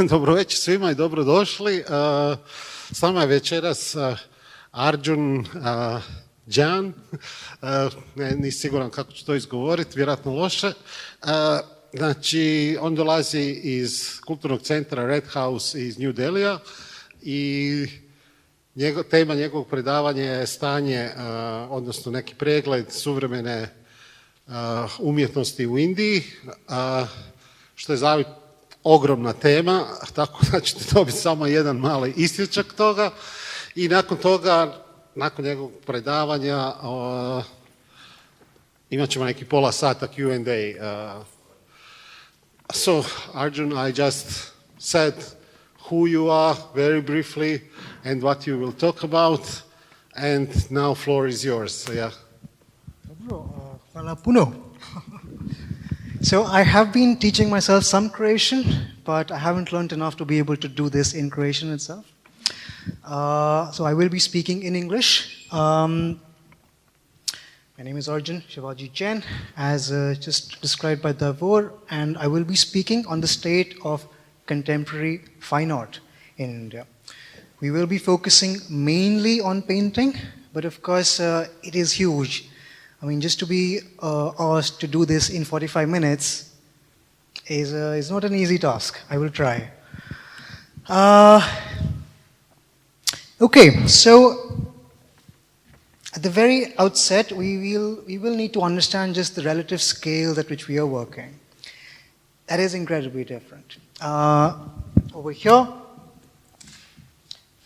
Dobro večer svima i dobrodošli. S nama je večeras Arjun Jan. Nisi siguran kako ću to izgovoriti, vjerojatno loše. Znači, on dolazi iz kulturnog centra Red House iz New Delhija i tema njegovog predavanja je stanje, odnosno neki pregled suvremene umjetnosti u Indiji, što je ogromna tema, tako da ćete dobiti samo jedan mali isječak toga i nakon toga, nakon njegovog predavanja, imat ćemo neki pola sata Q&A. So, Arjun, I just said who you are very briefly and what you will talk about, and now floor is yours. So, yeah. Hvala puno. So I have been teaching myself some Croatian, but I haven't learned enough to be able to do this in Croatian itself. So I will be speaking in English. My name is Arjun Shivaji Jain, as just described by Davor, and I will be speaking on the state of contemporary fine art in India. We will be focusing mainly on painting, but of course it is huge. I mean, just to be asked to do this in 45 minutes is not an easy task. I will try. Okay, so at the very outset, we will need to understand just the relative scales at which we are working. That is incredibly different. Over here,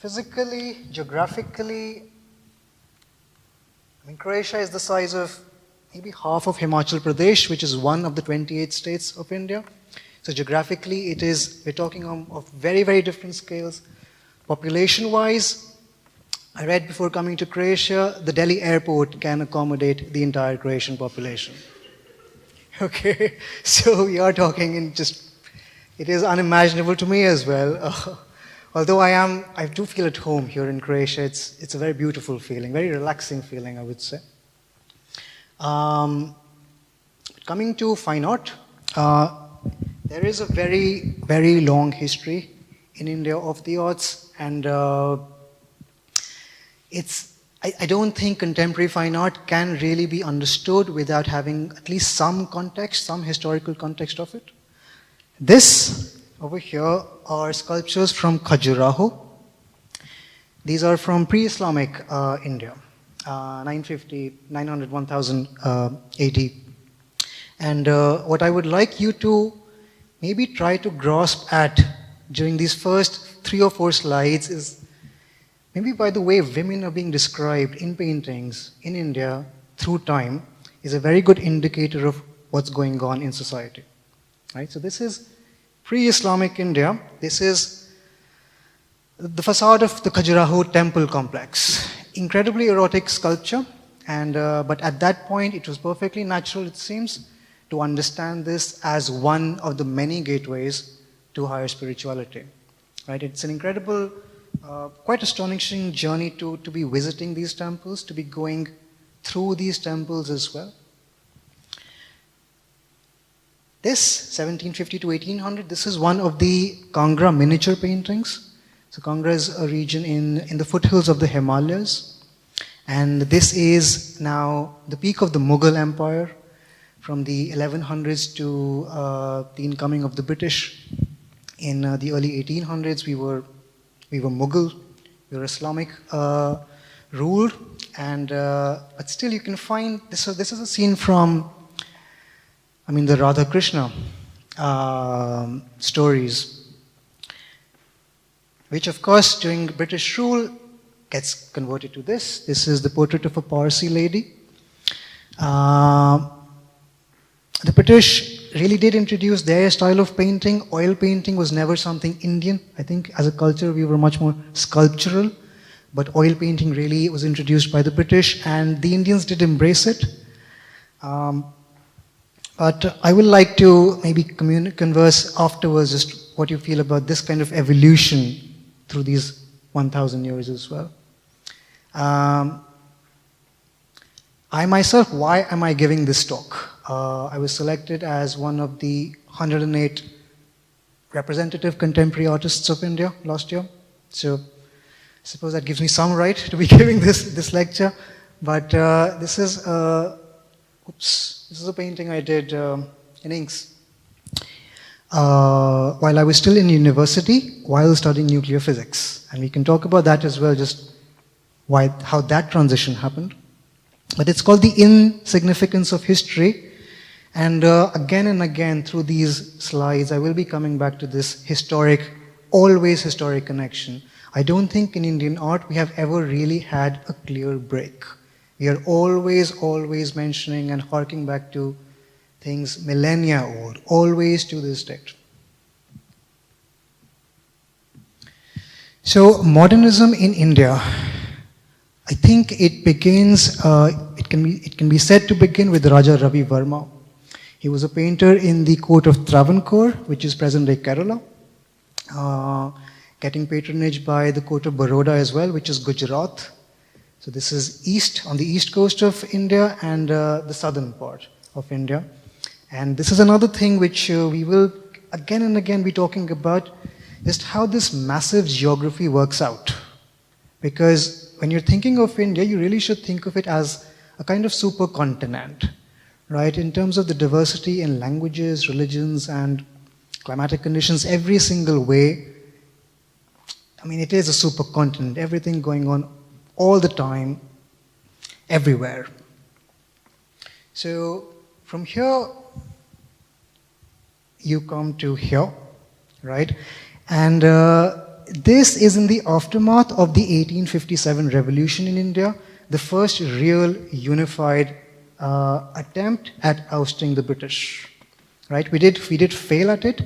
physically, geographically, I mean, Croatia is the size of maybe half of Himachal Pradesh, which is one of the 28 states of India. So geographically, we're talking of very, very different scales. Population-wise, I read before coming to Croatia, the Delhi airport can accommodate the entire Croatian population. Okay, so we are talking it is unimaginable to me as well. Although I do feel at home here in Croatia. It's a very beautiful feeling, very relaxing feeling, I would say. Coming to fine art, there is a very, very long history in India of the arts, and I don't think contemporary fine art can really be understood without having at least some context, some historical context of it. This over here are sculptures from Khajuraho. These are from pre-Islamic India, 900, 1000 AD. And what I would like you to maybe try to grasp at during these first 3 or 4 slides is maybe by the way women are being described in paintings in India through time is a very good indicator of what's going on in society. Right? So this is pre-Islamic India. This is the facade of the Khajuraho temple complex. Incredibly erotic sculpture, but at that point it was perfectly natural, it seems, to understand this as one of the many gateways to higher spirituality. Right? It's an incredible, quite astonishing journey to be visiting these temples, to be going through these temples as well. This, 1750 to 1800, this is one of the Kangra miniature paintings. So Kangra is a region in the foothills of the Himalayas. And this is now the peak of the Mughal Empire. From the 1100s to the incoming of the British. In the early 1800s, we were Mughal, we were Islamic ruled. But still you can find, this is a scene from the Radha Krishna stories, which of course during British rule gets converted to this. This is the portrait of a Parsi lady. The British really did introduce their style of painting. Oil painting was never something Indian. I think as a culture we were much more sculptural, but oil painting really was introduced by the British, and the Indians did embrace it. But I would like to maybe converse afterwards just what you feel about this kind of evolution through these 1,000 years as well. I myself, why am I giving this talk? I was selected as one of the 108 representative contemporary artists of India last year. So I suppose that gives me some right to be giving this lecture. But this is a painting I did in inks while I was still in university, while studying nuclear physics. And we can talk about that as well, just how that transition happened. But it's called The Insignificance of History. And again and again through these slides, I will be coming back to this always historic connection. I don't think in Indian art we have ever really had a clear break. We are always mentioning and harking back to things millennia old, always to this date. So modernism in India, I think it begins, it can be said to begin with Raja Ravi Verma. He was a painter in the court of Travancore, which is present-day Kerala, getting patronage by the court of Baroda as well, which is Gujarat. So this is on the east coast of India and the southern part of India. And this is another thing which we will again and again be talking about, just how this massive geography works out. Because when you're thinking of India, you really should think of it as a kind of supercontinent, right? In terms of the diversity in languages, religions, and climatic conditions, every single way. I mean, it is a supercontinent, everything going on all the time, everywhere. So from here, you come to here, right? And this is in the aftermath of the 1857 revolution in India, the first real unified attempt at ousting the British, right? We did fail at it,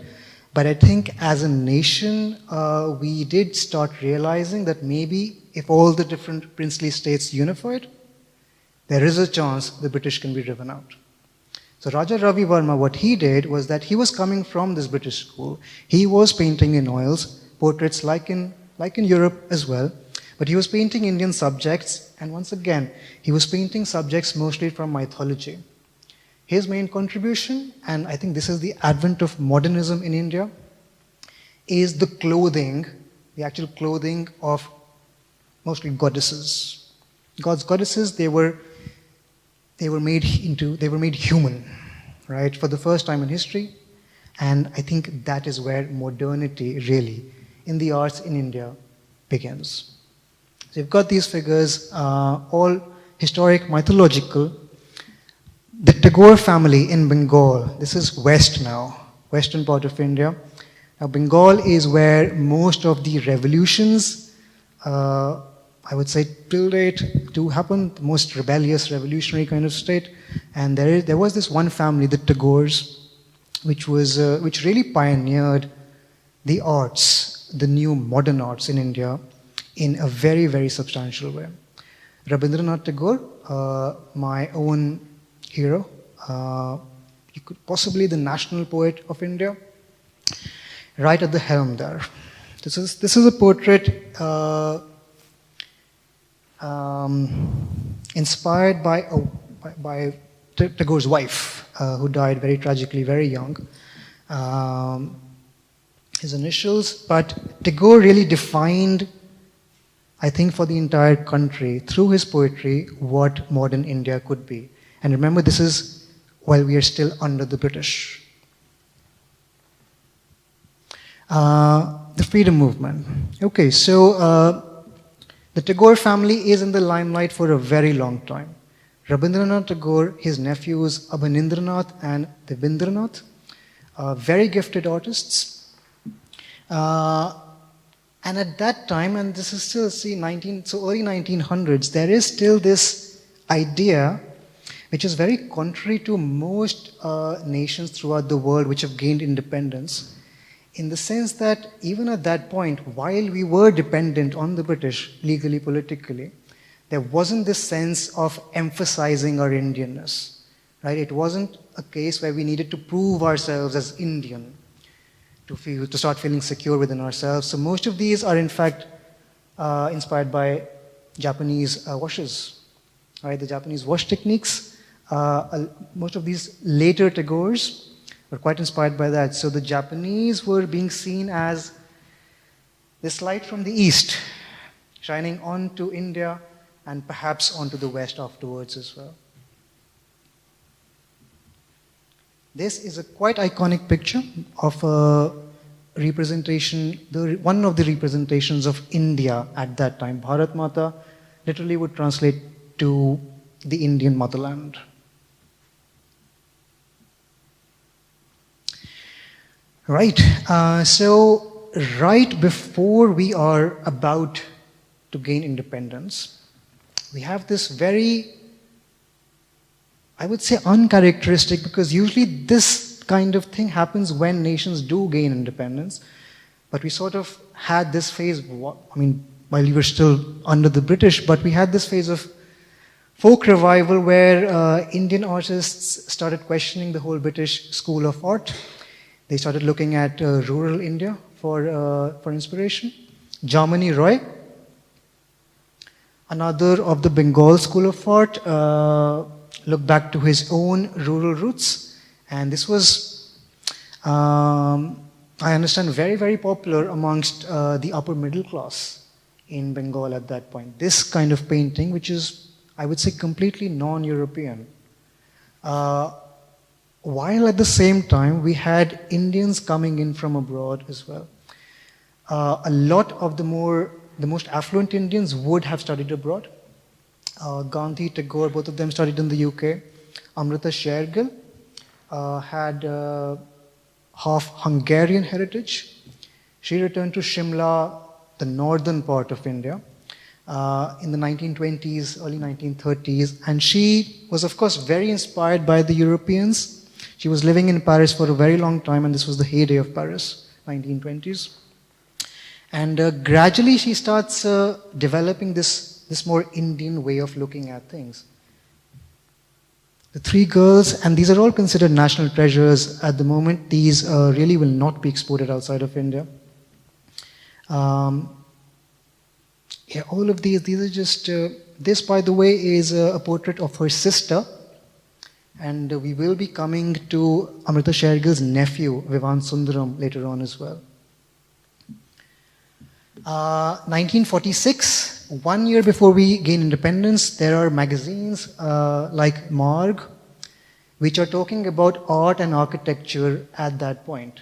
but I think as a nation, we did start realizing that maybe if all the different princely states unified, there is a chance the British can be driven out. So Raja Ravi Verma, what he did was that he was coming from this British school. He was painting in oils, portraits like in Europe as well, but he was painting Indian subjects, and once again, he was painting subjects mostly from mythology. His main contribution, and I think this is the advent of modernism in India, is the clothing, the actual clothing of mostly goddesses. God's goddesses, they were made human, right, for the first time in history. And I think that is where modernity really, in the arts in India, begins. So you've got these figures, all historic, mythological. The Tagore family in Bengal, this is west now, western part of India. Now Bengal is where most of the revolutions, I would say till date, do happen, the most rebellious, revolutionary kind of state. And there was this one family, the Tagores, which really pioneered the arts, the new modern arts in India, in a very, very substantial way. Rabindranath Tagore, my own hero, possibly the national poet of India, right at the helm there. This is a portrait inspired by Tagore's wife, who died very tragically, very young. His initials, but Tagore really defined, I think, for the entire country, through his poetry, what modern India could be. And remember, this is while we are still under the British. The freedom movement. Okay, so the Tagore family is in the limelight for a very long time. Rabindranath Tagore, his nephews Abhanindranath and Devindranath, very gifted artists. And at that time, and this is still, early 1900s, there is still this idea, which is very contrary to most nations throughout the world which have gained independence, in the sense that even at that point, while we were dependent on the British, legally, politically, there wasn't this sense of emphasizing our Indianness, right? It wasn't a case where we needed to prove ourselves as Indian to start feeling secure within ourselves. So most of these are in fact inspired by Japanese washes, right? The Japanese wash techniques. Most of these later Tagores were quite inspired by that. So the Japanese were being seen as this light from the east, shining onto India and perhaps onto the west afterwards as well. This is a quite iconic picture of a representation, one of the representations of India at that time. Bharat Mata literally would translate to the Indian motherland. Right, so right before we are about to gain independence, we have this very, I would say, uncharacteristic, because usually this kind of thing happens when nations do gain independence. But we sort of had this phase, while we were still under the British, but we had this phase of folk revival where Indian artists started questioning the whole British school of art. They started looking at rural India for inspiration. Jamini Roy, another of the Bengal school of art, looked back to his own rural roots, and this was, I understand, very, very popular amongst the upper middle class in Bengal at that point. This kind of painting, which is, I would say, completely non-European. While at the same time, we had Indians coming in from abroad as well. A lot of the most affluent Indians would have studied abroad. Gandhi, Tagore, both of them studied in the UK. Amrita Shergill had half Hungarian heritage. She returned to Shimla, the northern part of India, in the 1920s, early 1930s, and she was, of course, very inspired by the Europeans. She was living in Paris for a very long time, and this was the heyday of Paris, 1920s. And gradually she starts developing this more Indian way of looking at things. The three girls, and these are all considered national treasures at the moment. These really will not be exported outside of India. Yeah, all of these are just, this, by the way, is a portrait of her sister. And we will be coming to Amrita Shergill's nephew, Vivan Sundaram, later on as well. 1946, 1 year before we gain independence, there are magazines like Marg, which are talking about art and architecture at that point.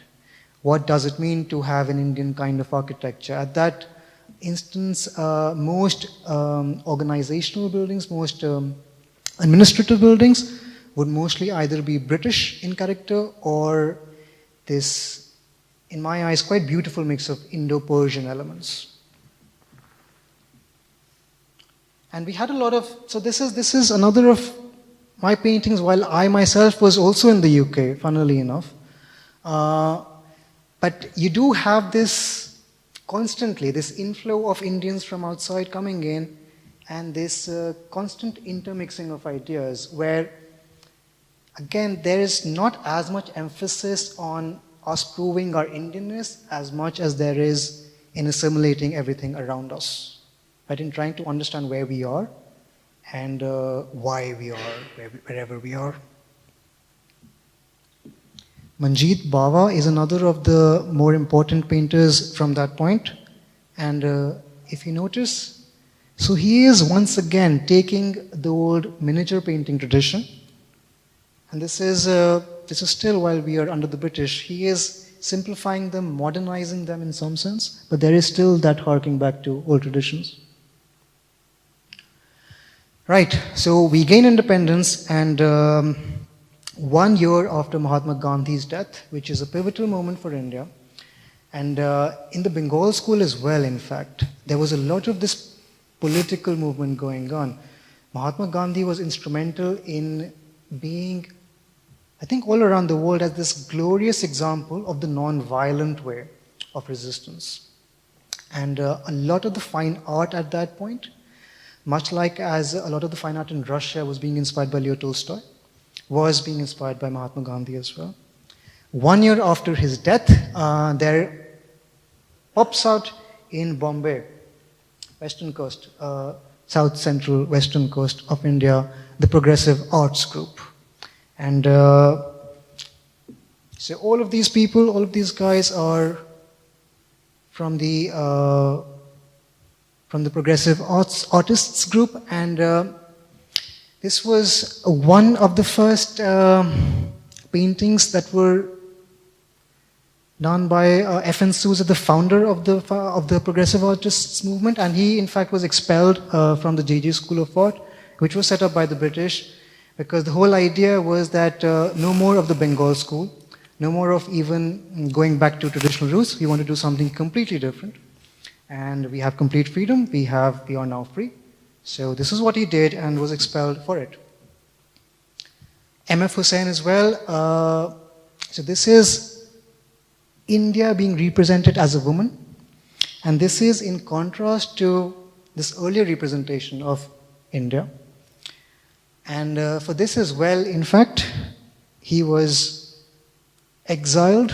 What does it mean to have an Indian kind of architecture? At that instance, most organizational buildings, most administrative buildings would mostly either be British in character or this, in my eyes, quite beautiful mix of Indo-Persian elements. And we had a lot of, so this is another of my paintings while I myself was also in the UK, funnily enough. But you do have this constantly, this inflow of Indians from outside coming in, and this constant intermixing of ideas where, again, there is not as much emphasis on us proving our Indianness as much as there is in assimilating everything around us, right? In trying to understand where we are and why we are wherever we are. Manjeet Bawa is another of the more important painters from that point. And if you notice, so he is once again taking the old miniature painting tradition. And this is still while we are under the British. He is simplifying them, modernizing them in some sense, but there is still that harking back to old traditions. Right, so we gain independence, and 1 year after Mahatma Gandhi's death, which is a pivotal moment for India, and in the Bengal school as well, in fact, there was a lot of this political movement going on. Mahatma Gandhi was instrumental in being, I think, all around the world as this glorious example of the non-violent way of resistance. And a lot of the fine art at that point, much like as a lot of the fine art in Russia was being inspired by Leo Tolstoy, was being inspired by Mahatma Gandhi as well. 1 year after his death, there pops out in Bombay, western coast, south central western coast of India, the Progressive Arts Group. And So all of these people, all of these guys are from the Progressive Artists group, and this was one of the first paintings that were done by F.N. Souza, the founder of the Progressive Artists movement, and he in fact was expelled from the JJ School of Art, which was set up by the British, because the whole idea was that no more of the Bengal school, no more of even going back to traditional roots. We want to do something completely different, and we have complete freedom. We are now free. So this is what he did, and was expelled for it. M.F. Hussain as well. So this is India being represented as a woman, and this is in contrast to this earlier representation of India. And for this as well, in fact, he was exiled.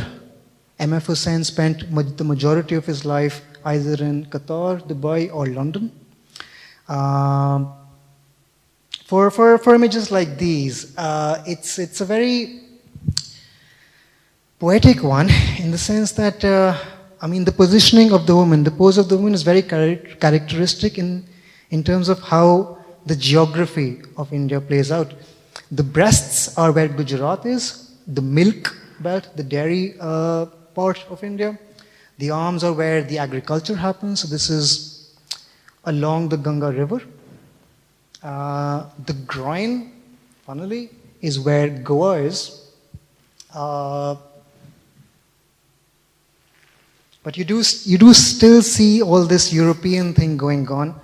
M.F. Hussain spent the majority of his life either in Qatar, Dubai, or London. For images like these, it's a very poetic one, in the sense that, the positioning of the woman, the pose of the woman is very characteristic in terms of how the geography of India plays out. The breasts are where Gujarat is, the milk belt, the dairy part of India. The arms are where the agriculture happens, so this is along the Ganga river. The groin, funnily, is where Goa is. But you do still see all this European thing going on.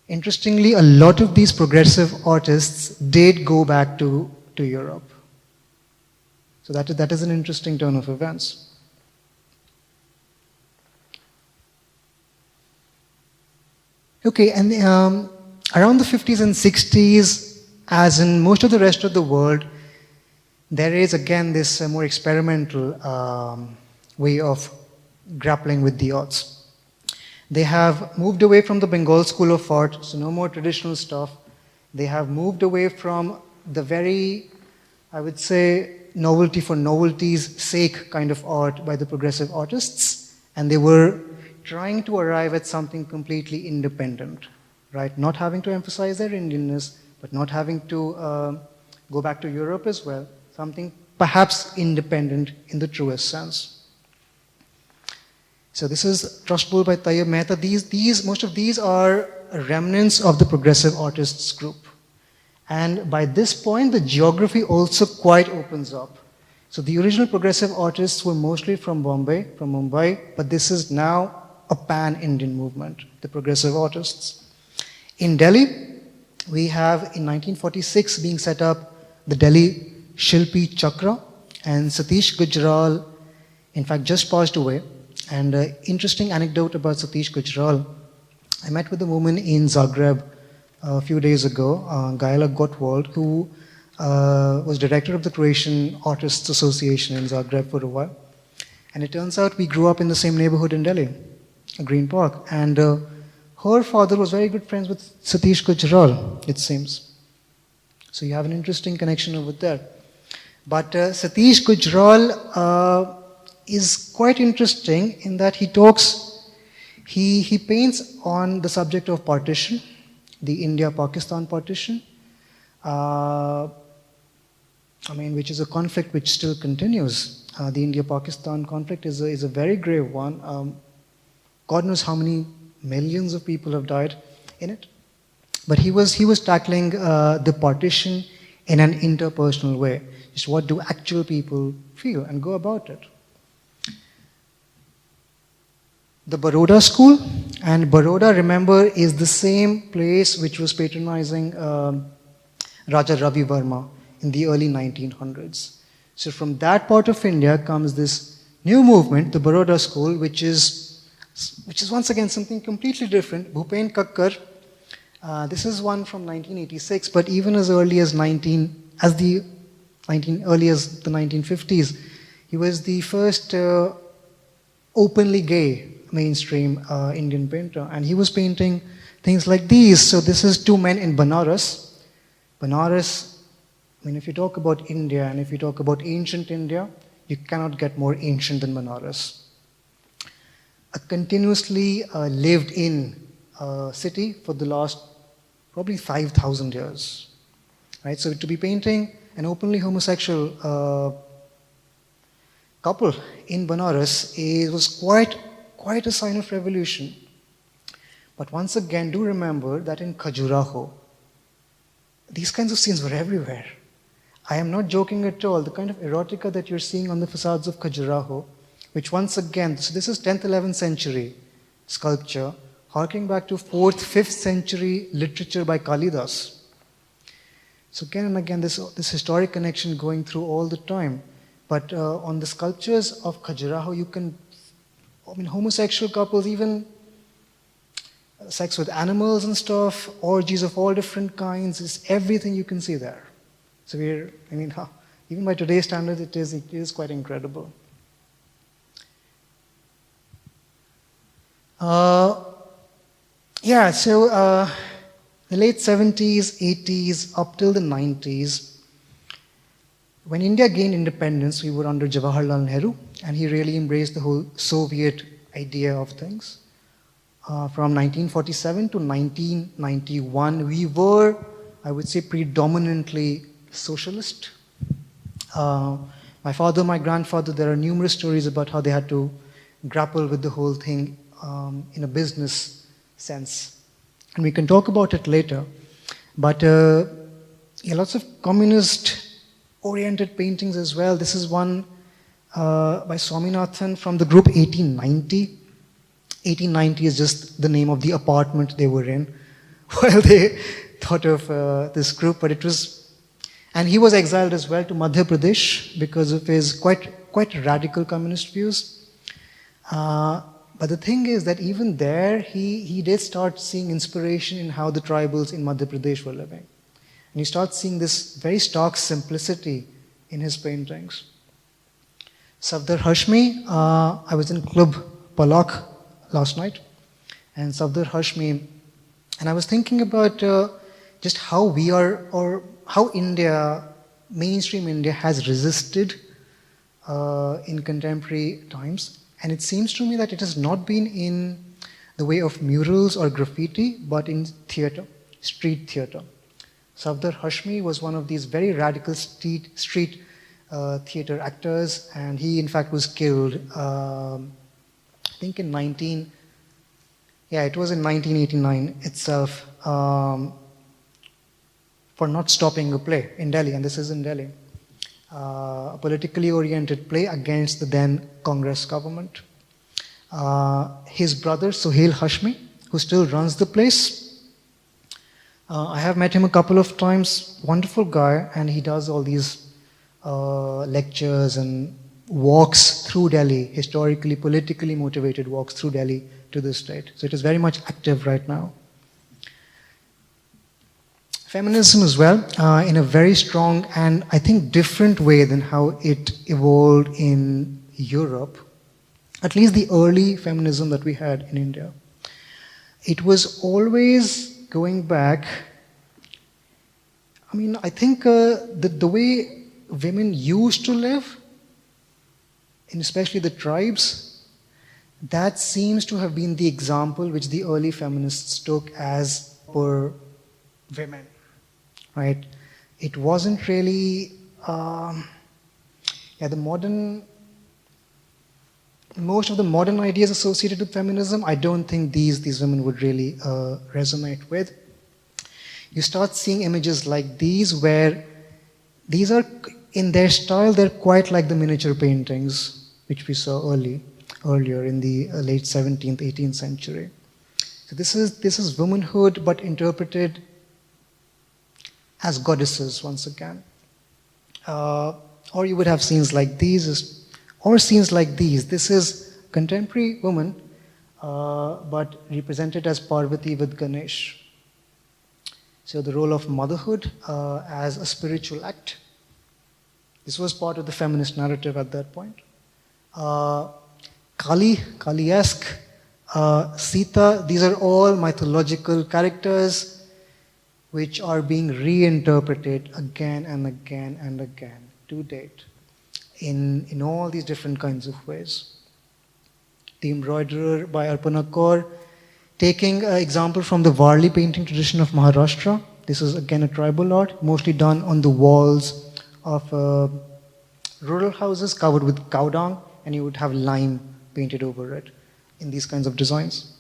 Interestingly, a lot of these progressive artists did go back to Europe. So that is an interesting turn of events. Okay, and around the 50s and 60s, as in most of the rest of the world, there is again this more experimental way of grappling with the arts. They have moved away from the Bengal School of Art, so no more traditional stuff. They have moved away from the very, I would say, novelty for novelty's sake kind of art by the progressive artists, and they were trying to arrive at something completely independent, right? Not having to emphasize their Indianness, but not having to go back to Europe as well. Something perhaps independent in the truest sense. So this is Trustful by Tayyab Mehta. Most of these are remnants of the progressive artists group. And by this point, the geography also quite opens up. So the original progressive artists were mostly from Bombay, from Mumbai, but this is now a pan-Indian movement, the progressive artists. In Delhi, we have in 1946 being set up the Delhi Shilpi Chakra, and Satish Gujral, in fact, just passed away. And an interesting anecdote about Satish Gujral, I met with a woman in Zagreb a few days ago, Gaila Gottwald, who was director of the Croatian Artists Association in Zagreb for a while. And it turns out we grew up in the same neighborhood in Delhi, Green Park. And her father was very good friends with Satish Gujral, it seems. So you have an interesting connection over there. But Satish Gujral is quite interesting in that he paints on the subject of partition, the India-Pakistan partition, which is a conflict which still continues. The India-Pakistan conflict is a very grave one. God knows how many millions of people have died in it. But he was tackling the partition in an interpersonal way. Just what do actual people feel and go about it. The Baroda school, and Baroda, remember, is the same place which was patronizing Raja Ravi Verma in the early 1900s. So from that part of India comes this new movement, the Baroda school, which is once again something completely different. Bhupen Kakkar, this is one from 1986, but even as early as the 1950s, he was the first openly gay mainstream Indian painter, and he was painting things like these. So this is two men in Banaras. If you talk about India and if you talk about ancient India, You cannot get more ancient than Banaras. A continuously lived in city for the last probably 5,000 years. Right? So to be painting an openly homosexual couple in Banaras was quite a sign of revolution. But once again, do remember that in Khajuraho, these kinds of scenes were everywhere. I am not joking at all. The kind of erotica that you're seeing on the facades of Khajuraho, which once again, so this is 10th, 11th century sculpture, harking back to 4th, 5th century literature by Kalidas. So again and again, this historic connection going through all the time. But on the sculptures of Khajuraho, you can, homosexual couples, even sex with animals and stuff, orgies of all different kinds, is everything you can see there. So even by today's standards, it is quite incredible. The late 70s, 80s, up till the 90s, when India gained independence, we were under Jawaharlal Nehru, and he really embraced the whole Soviet idea of things. From 1947 to 1991, we were, I would say, predominantly socialist. My father, my grandfather, there are numerous stories about how they had to grapple with the whole thing in a business sense. And we can talk about it later. But lots of communist-oriented paintings as well. This is one by Swaminathan from the group 1890. 1890 is just the name of the apartment they were in while they thought of this group. But it was, and he was exiled as well to Madhya Pradesh because of his quite radical communist views. But the thing is that even there, he did start seeing inspiration in how the tribals in Madhya Pradesh were living. And you start seeing this very stark simplicity in his paintings. Safdar Hashmi, I was in Club Palak last night, and Safdar Hashmi, and I was thinking about just how we are, or how India, mainstream India, has resisted in contemporary times. And it seems to me that it has not been in the way of murals or graffiti, but in theatre, street theatre. Safdar Hashmi was one of these very radical street theatre actors, and he in fact was killed, I think in 1989 itself, for not stopping a play in Delhi, and this is in Delhi. A politically oriented play against the then Congress government. His brother, Sohail Hashmi, who still runs the place. I have met him a couple of times, wonderful guy, and he does all these lectures and walks through Delhi, historically, politically motivated walks through Delhi to this state. So it is very much active right now. Feminism as well, in a very strong and I think different way than how it evolved in Europe, at least the early feminism that we had in India. It was always going back, I think the way women used to live, and especially the tribes, that seems to have been the example which the early feminists took as for women. Right? It wasn't really, most of the modern ideas associated with feminism, I don't think these women would really resonate with. You start seeing images like these where these are, in their style, they're quite like the miniature paintings which we saw earlier in the late 17th, 18th century. So this is womanhood, but interpreted as goddesses once again. Or you would have scenes like these, or scenes like these. This is contemporary woman, but represented as Parvati with Ganesh. So the role of motherhood as a spiritual act. This was part of the feminist narrative at that point. Kali-esque, Sita, these are all mythological characters which are being reinterpreted again and again and again to date. in all these different kinds of ways. The Embroiderer by Arpana Kaur, taking an example from the Varli painting tradition of Maharashtra. This is again a tribal art, mostly done on the walls of rural houses covered with cow dung, and you would have lime painted over it in these kinds of designs.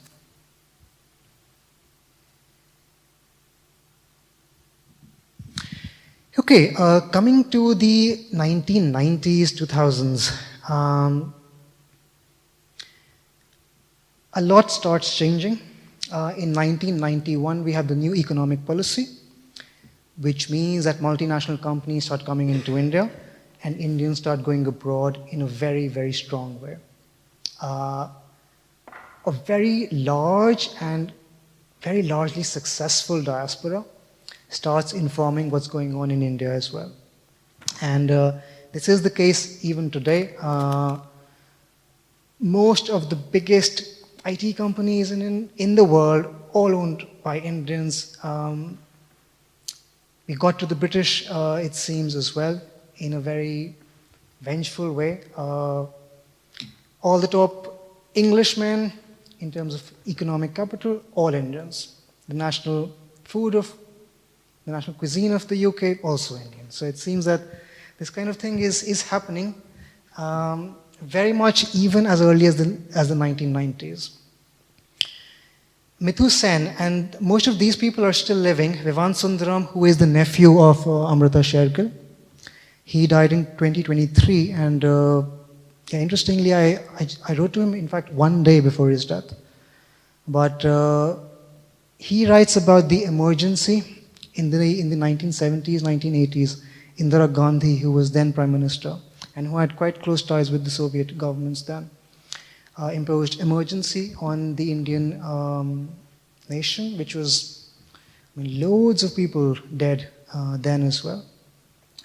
Okay, coming to the 1990s, 2000s, a lot starts changing. In 1991, we have the new economic policy, which means that multinational companies start coming into India and Indians start going abroad in a very, very strong way. A very large and very largely successful diaspora starts informing what's going on in India as well. And this is the case even today. Most of the biggest IT companies in the world, all owned by Indians. We got to the British, it seems, as well, in a very vengeful way. All the top Englishmen, in terms of economic capital, all Indians. The national cuisine of the UK, also Indian. So it seems that this kind of thing is happening very much even as early as the 1990s. Mithu Sen, and most of these people are still living. Vivaan Sundaram, who is the nephew of Amrita Shergill, he died in 2023, and interestingly, I wrote to him, in fact, one day before his death. But he writes about the emergency in the 1970s, 1980s. Indira Gandhi, who was then Prime Minister, and who had quite close ties with the Soviet governments then, imposed emergency on the Indian nation, which was, loads of people dead then as well.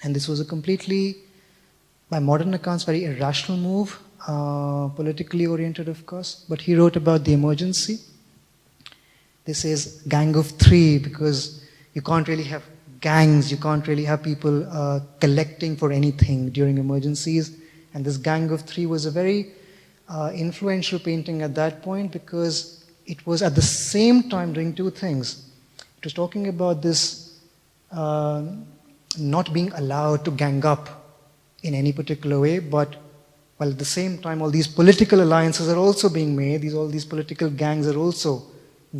And this was a completely, by modern accounts, very irrational move, politically oriented, of course. But he wrote about the emergency. This is gang of three, because you can't really have gangs, you can't really have people collecting for anything during emergencies. And this gang of three was a very influential painting at that point, because it was at the same time doing two things. It was talking about this not being allowed to gang up in any particular way, but while at the same time all these political alliances are also being made, all these political gangs are also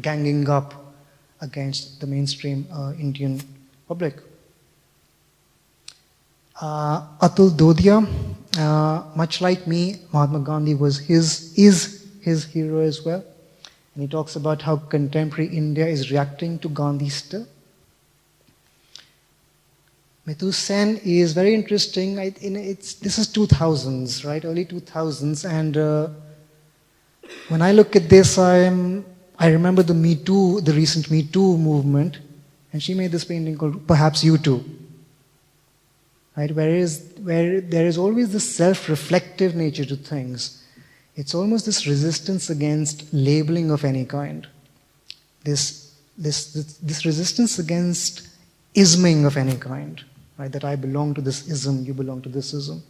ganging up against the mainstream Indian public. Atul Dodia, much like me, Mahatma Gandhi is his hero as well. And he talks about how contemporary India is reacting to Gandhi still. Mithu Sen is very interesting. This is 2000s, right? Early 2000s. And when I look at this, I remember the recent Me Too movement. And she made this painting called Perhaps You Too. Right? Where there is always this self-reflective nature to things. It's almost this resistance against labeling of any kind. This resistance against isming of any kind. Right? That I belong to this ism, you belong to this ism.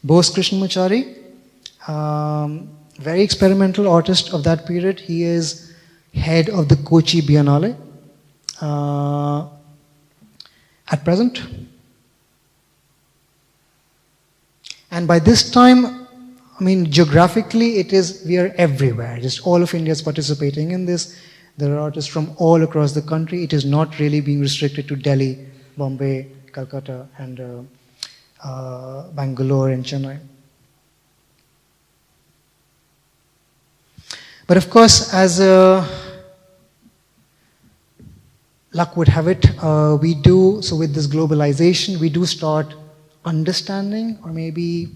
Bose Krishnamachari, very experimental artist of that period. He is head of the Kochi Biennale at present. And by this time, geographically, we are everywhere. Just all of India is participating in this. There are artists from all across the country. It is not really being restricted to Delhi, Bombay, Calcutta, and Bangalore and Chennai. But of course, as luck would have it, with this globalization, we do start understanding, or maybe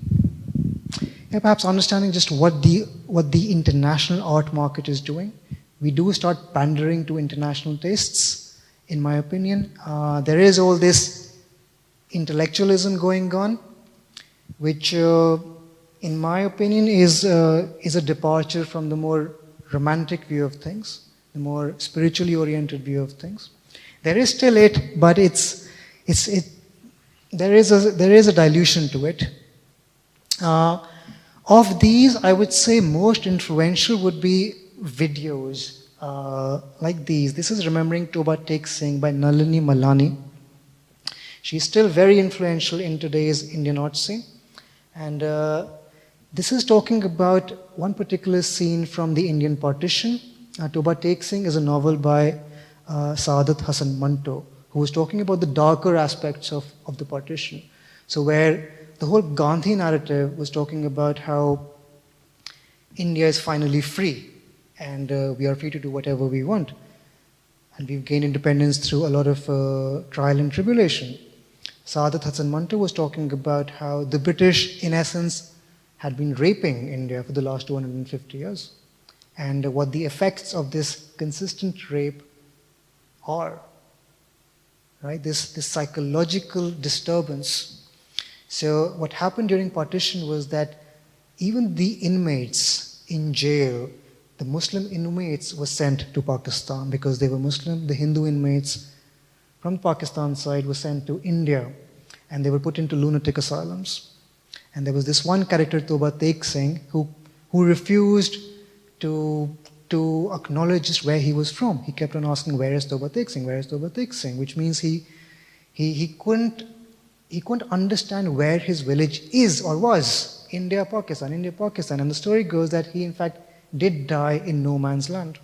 perhaps understanding just what the international art market is doing. We do start pandering to international tastes, in my opinion. There is all this intellectualism going on, which, in my opinion, is a departure from the more romantic view of things, the more spiritually oriented view of things. There is still it, but there is a dilution to it. Of these, I would say most influential would be videos like these. This is Remembering Toba Tek Singh by Nalini Malani. She's still very influential in today's Indian art scene. And this is talking about one particular scene from the Indian partition. Toba Tek Singh is a novel by Saadat Hasan Manto, who was talking about the darker aspects of the partition. So where the whole Gandhi narrative was talking about how India is finally free and we are free to do whatever we want. And we've gained independence through a lot of trial and tribulation. Saadat Hasan Manto was talking about how the British, in essence, had been raping India for the last 250 years, and what the effects of this consistent rape are, right? This psychological disturbance. So what happened during partition was that even the inmates in jail, the Muslim inmates were sent to Pakistan because they were Muslim. The Hindu inmates from Pakistan side were sent to India, and they were put into lunatic asylums. And there was this one character, Toba Tek Singh, who refused to acknowledge just where he was from. He kept on asking, where is Toba Tek Singh? Where is Toba Tek Singh? Which means he couldn't understand where his village is or was. India, Pakistan, India, Pakistan. And the story goes that he, in fact, did die in no man's land.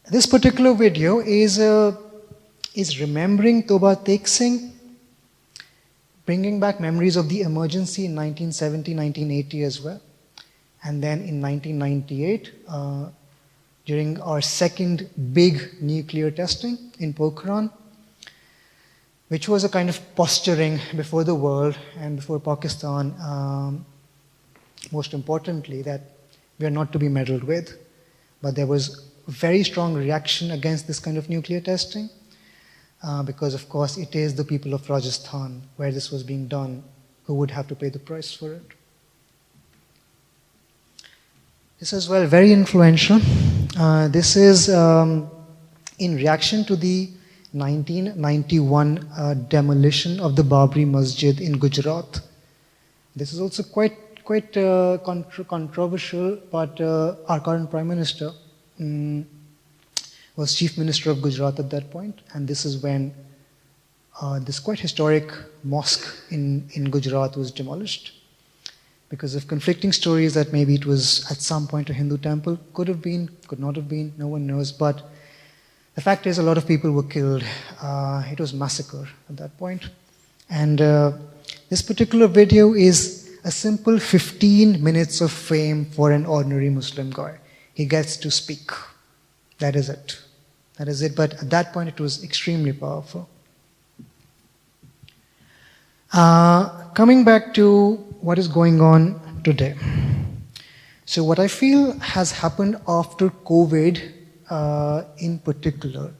This particular video is remembering Toba Tek Singh, bringing back memories of the emergency in 1970, 1980 as well. And then in 1998, during our second big nuclear testing in Pokhran, which was a kind of posturing before the world and before Pakistan, most importantly, that we are not to be meddled with. But there was a very strong reaction against this kind of nuclear testing because, of course, it is the people of Rajasthan, where this was being done, who would have to pay the price for it. This is, well, very influential. This is in reaction to the 1991 demolition of the Babri Masjid in Gujarat. This is also quite controversial, but our current Prime Minister was Chief Minister of Gujarat at that point, and this is when this quite historic mosque in Gujarat was demolished because of conflicting stories that maybe it was at some point a Hindu temple. Could have been, could not have been, no one knows, but the fact is a lot of people were killed. It was massacre at that point. And this particular video is a simple 15 minutes of fame for an ordinary Muslim guy. He gets to speak. That is it. That is it. But at that point, it was extremely powerful. Coming back to what is going on today. So what I feel has happened after COVID in particular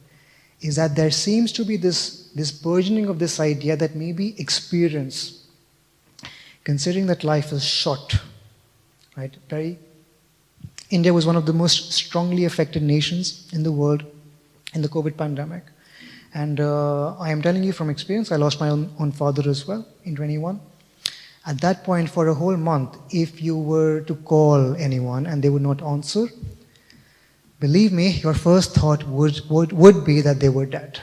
is that there seems to be this burgeoning of this idea that maybe experience, considering that life is short, right? India was one of the most strongly affected nations in the world in the COVID pandemic. And I am telling you from experience, I lost my own father as well in 21. At that point, for a whole month, if you were to call anyone and they would not answer, believe me, your first thought would be that they were dead.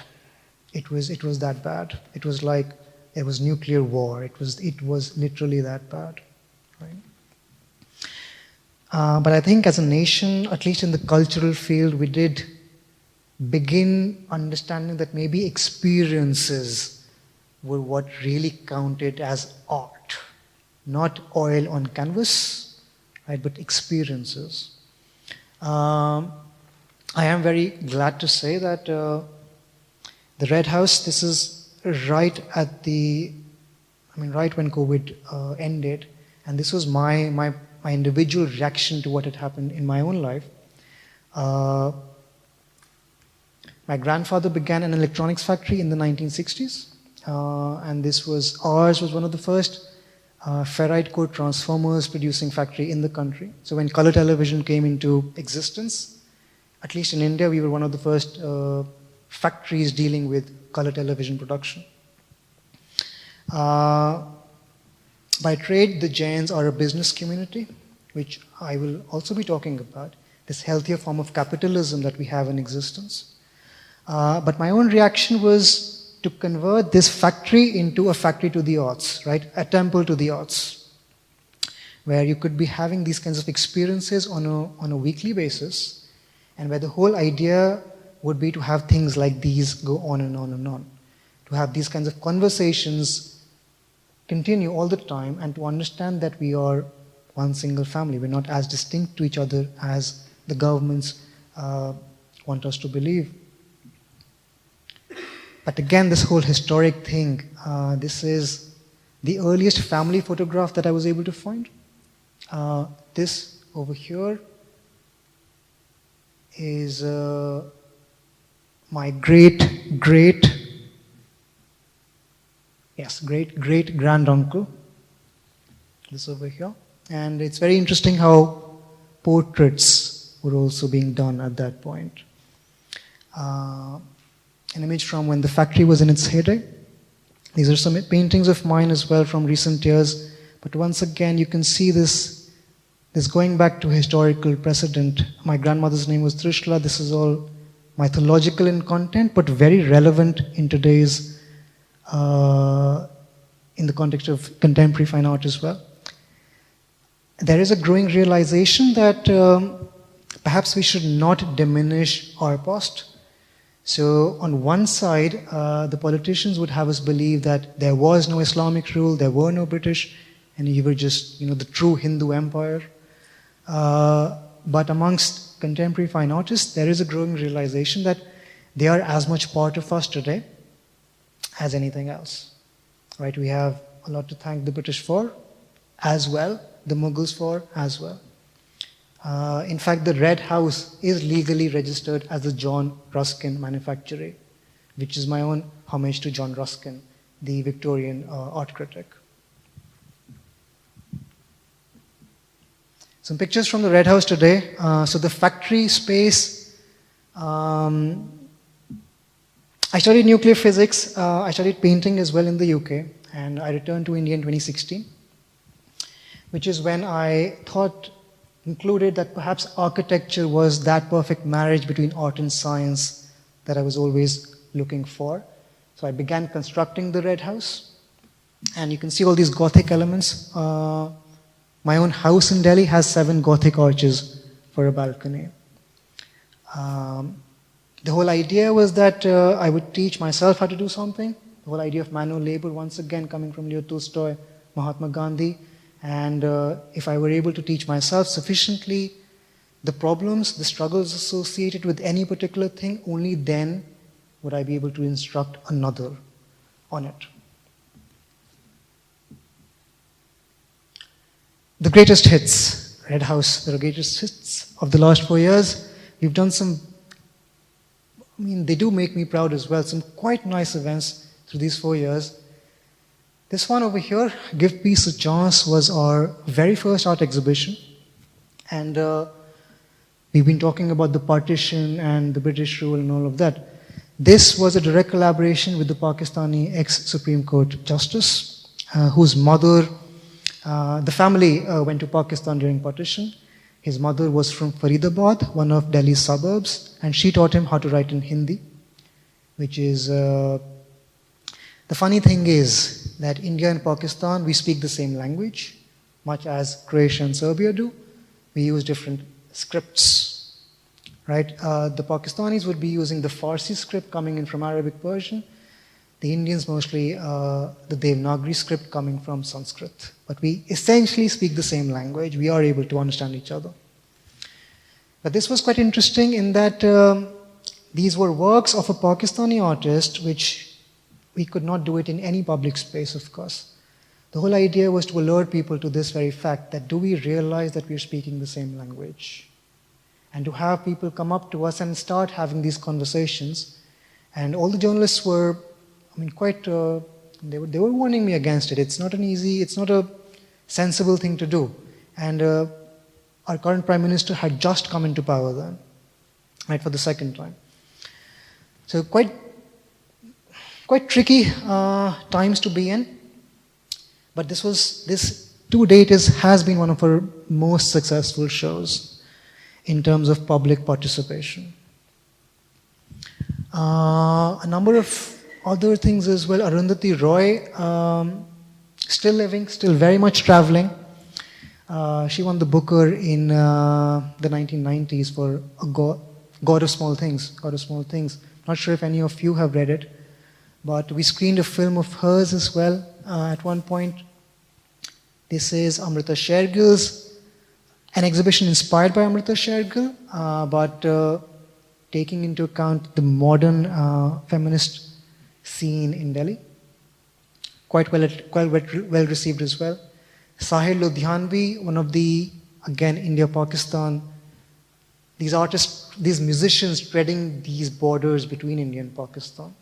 It was that bad. It was like it was nuclear war. It was literally that bad, right? But I think as a nation, at least in the cultural field, we did begin understanding that maybe experiences were what really counted as art. Not oil on canvas, right, but experiences. I am very glad to say that the Red House, this is right when COVID ended, and this was my individual reaction to what had happened in my own life. My grandfather began an electronics factory in the 1960s, and ours was one of the first ferrite core transformers producing factory in the country. So when color television came into existence, at least in India, we were one of the first factories dealing with color television production. By trade, the Jains are a business community, which I will also be talking about, this healthier form of capitalism that we have in existence. But my own reaction was to convert this factory into a factory to the arts, right? A temple to the arts, where you could be having these kinds of experiences on a weekly basis, and where the whole idea would be to have things like these go on and on and on, to have these kinds of conversations continue all the time, and to understand that we are one single family. We're not as distinct to each other as the governments want us to believe. But again, this whole historic thing, this is the earliest family photograph that I was able to find. This over here is my great-great-granduncle, this over here. And it's very interesting how portraits were also being done at that point. An image from when the factory was in its heyday. These are some paintings of mine as well from recent years. But once again, you can see this going back to historical precedent. My grandmother's name was Trishla. This is all mythological in content, but very relevant in today's in the context of contemporary fine art as well. There is a growing realization that perhaps we should not diminish our past. So on one side, the politicians would have us believe that there was no Islamic rule, there were no British, and you were just, the true Hindu empire. But amongst contemporary fine artists, there is a growing realization that they are as much part of us today as anything else. Right? We have a lot to thank the British for as well, the Mughals for as well. In fact, the Red House is legally registered as the John Ruskin Manufactory, which is my own homage to John Ruskin, the Victorian art critic. Some pictures from the Red House today. So the factory space, I studied nuclear physics, I studied painting as well in the UK, and I returned to India in 2016, which is when I concluded that perhaps architecture was that perfect marriage between art and science that I was always looking for. So I began constructing the Red House, and you can see all these Gothic elements. My own house in Delhi has 7 Gothic arches for a balcony. The whole idea was that I would teach myself how to do something. The whole idea of manual labor, once again, coming from Leo Tolstoy, Mahatma Gandhi. And if I were able to teach myself sufficiently the problems, the struggles associated with any particular thing, only then would I be able to instruct another on it. The greatest hits, Red House, the greatest hits of the last 4 years. We've done some, they do make me proud as well, some quite nice events through these 4 years. This one over here, Give Peace a Chance, was our very first art exhibition. And we've been talking about the partition and the British rule and all of that. This was a direct collaboration with the Pakistani ex-Supreme Court Justice, whose mother, the family went to Pakistan during partition. His mother was from Faridabad, one of Delhi's suburbs, and she taught him how to write in Hindi, which is, the funny thing is that India and Pakistan, we speak the same language, much as Croatia and Serbia do. We use different scripts, right? The Pakistanis would be using the Farsi script coming in from Arabic Persian. The Indians mostly the Devanagari script coming from Sanskrit. But we essentially speak the same language. We are able to understand each other. But this was quite interesting in that these were works of a Pakistani artist, which we could not do it in any public space, of course. The whole idea was to alert people to this very fact, that do we realize that we are speaking the same language? And to have people come up to us and start having these conversations. And all the journalists were, quite, they were warning me against it. It's not a sensible thing to do. And our current Prime Minister had just come into power then, right, for the second time. So quite quite tricky times to be in. But this to date has been one of our most successful shows in terms of public participation. A number of other things as well. Arundhati Roy, still living, still very much traveling. She won the Booker in the 1990s for God of Small Things. God of Small Things. Not sure if any of you have read it, but we screened a film of hers as well at one point. This is Amrita Shergill's, an exhibition inspired by Amrita Shergill, but taking into account the modern feminist scene in Delhi. Quite well received as well. Sahil Ludhianvi, one of the, again, India-Pakistan, these artists, these musicians treading these borders between India and Pakistan.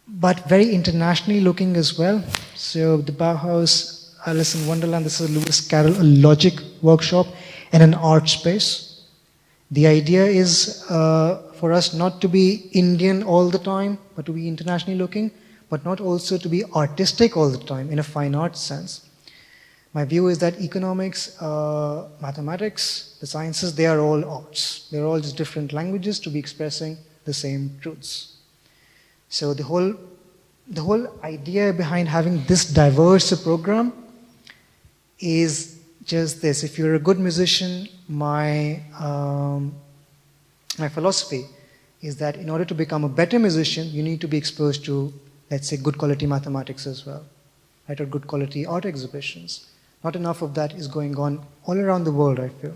But very internationally looking as well. So the Bauhaus, Alice in Wonderland, this is Lewis Carroll, a logic workshop and an art space. The idea is for us not to be Indian all the time, but to be internationally looking, but not also to be artistic all the time in a fine art sense. My view is that economics, mathematics, the sciences, they are all arts. They're all just different languages to be expressing the same truths. So the whole idea behind having this diverse a program is just this. If you're a good musician, my philosophy is that in order to become a better musician, you need to be exposed to, let's say, good quality mathematics as well, right, or good quality art exhibitions. Not enough of that is going on all around the world, I feel.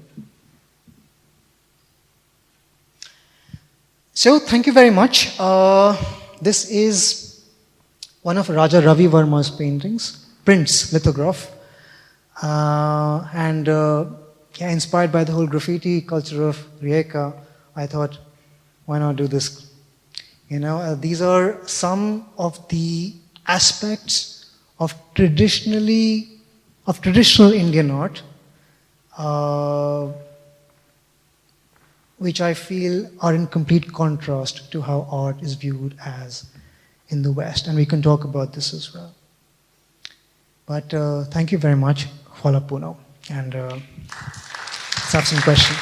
So, thank you very much. This is one of Raja Ravi Verma's paintings, prints, lithograph, and inspired by the whole graffiti culture of Rijeka, I thought, why not do this? You know, these are some of the aspects of traditional Indian art, which I feel are in complete contrast to how art is viewed as in the West. And we can talk about this as well. But thank you very much, Hvala Puno. And let's have some questions.